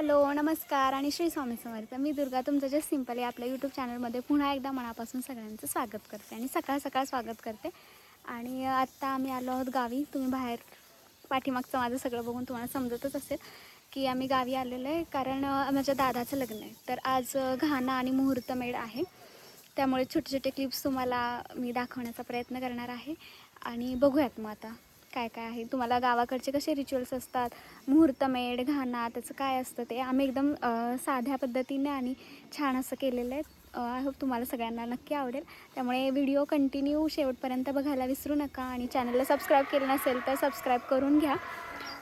Hello नमस्कार आणि श्री स्वामी समर्थ. मी दुर्गा तुमचं जस्ट सिम्पल आपल्या यूट्यूब चॅनलमध्ये पुन्हा एकदा मनापासून सगळ्यांचं स्वागत करते आणि सकाळ सकाळ स्वागत करते. आणि आत्ता आम्ही आलो आहोत गावी. तुम्ही बाहेर पाठीमागचं माझं सगळं बघून तुम्हाला समजतच असेल की आम्ही गावी आलेलो आहे, कारण माझ्या दादाचं लग्न आहे. तर आज घाणा आणि मुहूर्तमेढ आहे, त्यामुळे छोटे छोटे क्लिप्स तुम्हाला मी दाखवण्याचा प्रयत्न करणार आहे. आणि बघूयात मग आता काय काय आहे. तुम्हाला गावाकडचे कसे रिच्युअल्स असतात, मुहूर्तमेढ घाणा त्याचं काय असतं ते आम्ही एकदम साध्या पद्धतीने आणि छान असं केलेलं आहे. आय होप तुम्हाला सगळ्यांना नक्की आवडेल. त्यामुळे व्हिडिओ कंटिन्यू शेवटपर्यंत बघायला विसरू नका आणि चॅनलला सबस्क्राईब केलं नसेल तर सबस्क्राईब करून घ्या.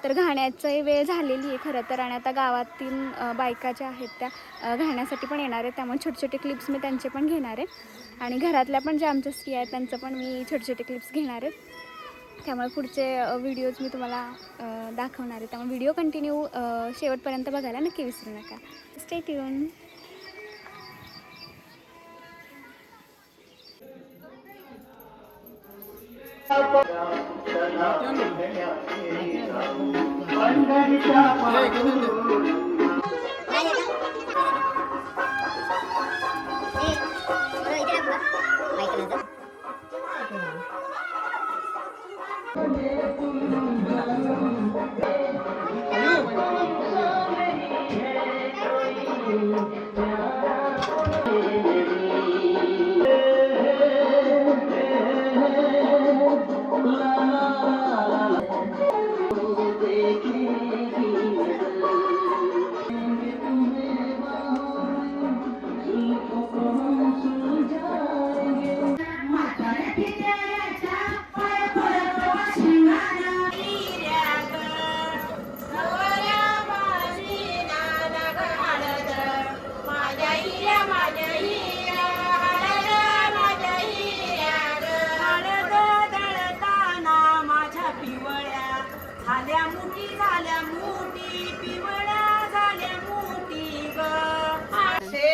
तर घाण्याची वेळ झालेली आहे खरं तर, आणि आता गावातील बायका ज्या आहेत त्या घाण्यासाठी पण येणार आहेत. त्यामुळे छोटे छोटे क्लिप्स मी त्यांचे पण घेणार आहे आणि घरातल्या पण ज्या आमच्या स्त्री आहेत त्यांचं पण मी छोटे छोटे क्लिप्स घेणार आहेत. त्यामुळे पुढचे व्हिडिओज मी तुम्हाला दाखवणार आहे. त्यामुळे व्हिडिओ कंटिन्यू शेवटपर्यंत बघायला नक्की विसरू नका. Stay tune.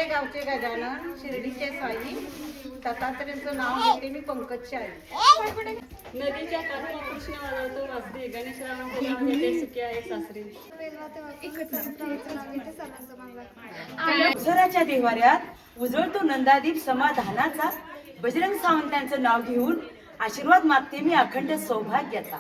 गावचे गजानन शिर्डीचे साई दत्तात्रेयांचं नाव घेते मी. पंकजची आई. नदीच्या काठाला कृष्ण वाजवतो वाजते, गणेशरावांचे नाव घेते सुखी आहे सासरी. अप्सराच्या देवाऱ्यात उजळतो नंदादीप समाधानाचा. बजरंग सावंतांचं नाव घेऊन आशीर्वाद मागते मी अखंड सौभाग्याचा.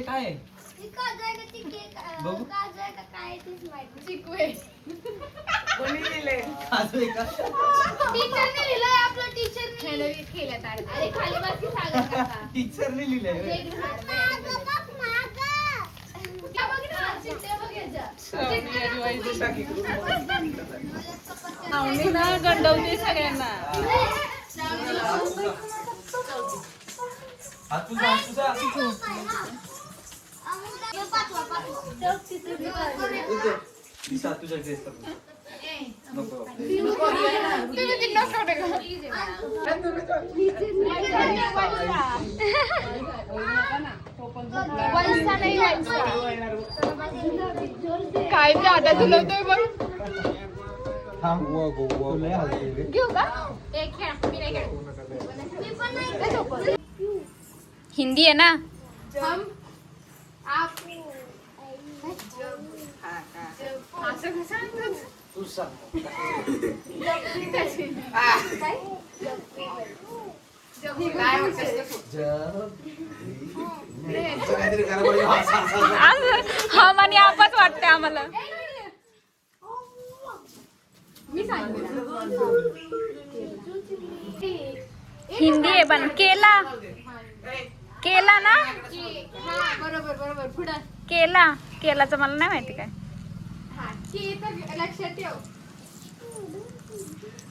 काय बघू कोणी लिहिले? टीचरने लिहिलंय. गंडवते सगळ्यांना. तुझ्या ड्रेस नको काय ते आता तुलवतोय बघ. घेऊ का? हिंदी आहे ना. तू सांग. हा म्हणे आपाच वाटते आम्हाला. हिंदी आहे पण केला केला ना. बरोबर बरोबर. पुढं केला केलाचं मला नाही माहिती काय. हा की तर लक्षात ठेव.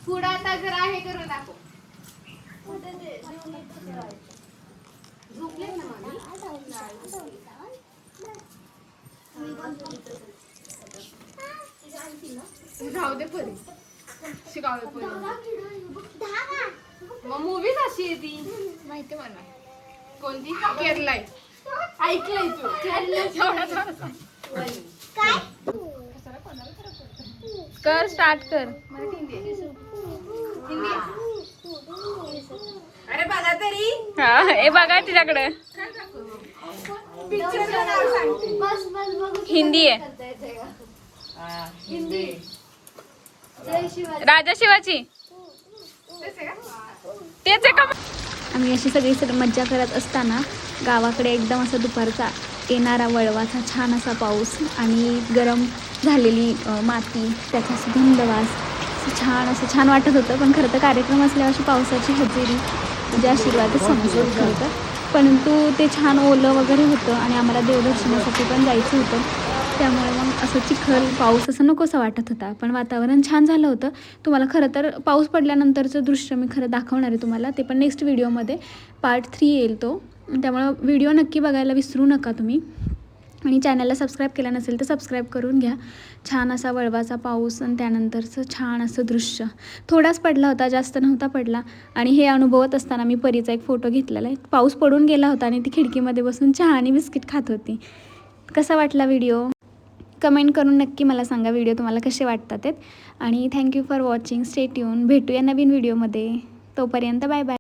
पुढं आता जरा हे करून दाखव. झोपले ना मामी? राहू दे परी. शिकावे परी. मग मूवीज अशी आहे ती माहिती मला. कोणती? केरला आहे. ऐकलंय तू? कर स्टार्ट कर. अरे बघा तरी हा हे बघा तिच्याकडे पिक्चरचं नाव सांगते. हिंदी आहे. राजा शिवाची तेच आहे का? आम्ही अशी सगळी मज्जा करत असताना गावाकडे एकदम असा दुपारचा येणारा वळवाचा छान असा पाऊस आणि गरम झालेली माती, त्याचा सुगंध वास असं छान वाटत होतं. पण खरं तर कार्यक्रम असल्यावर अशी पावसाची हजेरी म्हणजे आशीर्वादच समजत खरं तर. परंतु ते छान ओलं वगैरे होतं आणि आम्हाला देवदर्शनासाठी पण जायचं होतं. त्यामुळे मग असं चिखल पाऊस असं नकोसं वाटत होता. पण वातावरण छान झालं होतं. तुम्हाला खरं तर पाऊस पडल्यानंतरचं दृश्य मी खरं दाखवणार आहे तुम्हाला. ते पण नेक्स्ट व्हिडिओमध्ये पार्ट 3 येईल तो. त्यामुळं व्हिडिओ नक्की बघायला विसरू नका तुम्ही. आणि चॅनलला सबस्क्राईब केलं नसेल तर सबस्क्राईब करून घ्या. छान असा वळवाचा पाऊस आणि त्यानंतरचं छान असं दृश्य. थोडाच पडला होता, जास्त नव्हता पडला. आणि हे अनुभवत असताना मी परीचा एक फोटो घेतलेला आहे. पाऊस पडून गेला होता आणि ती खिडकीमध्ये बसून चहा आणि बिस्किट खात होती. कसा वाटला व्हिडिओ? कमेंट करून नक्की मला सांगा व्हिडिओ तुम्हाला कसे वाटतात आहेत. आणि thank you for watching. Stay tune. भेटूया नवीन व्हिडिओमध्ये. तोपर्यंत बाय बाय.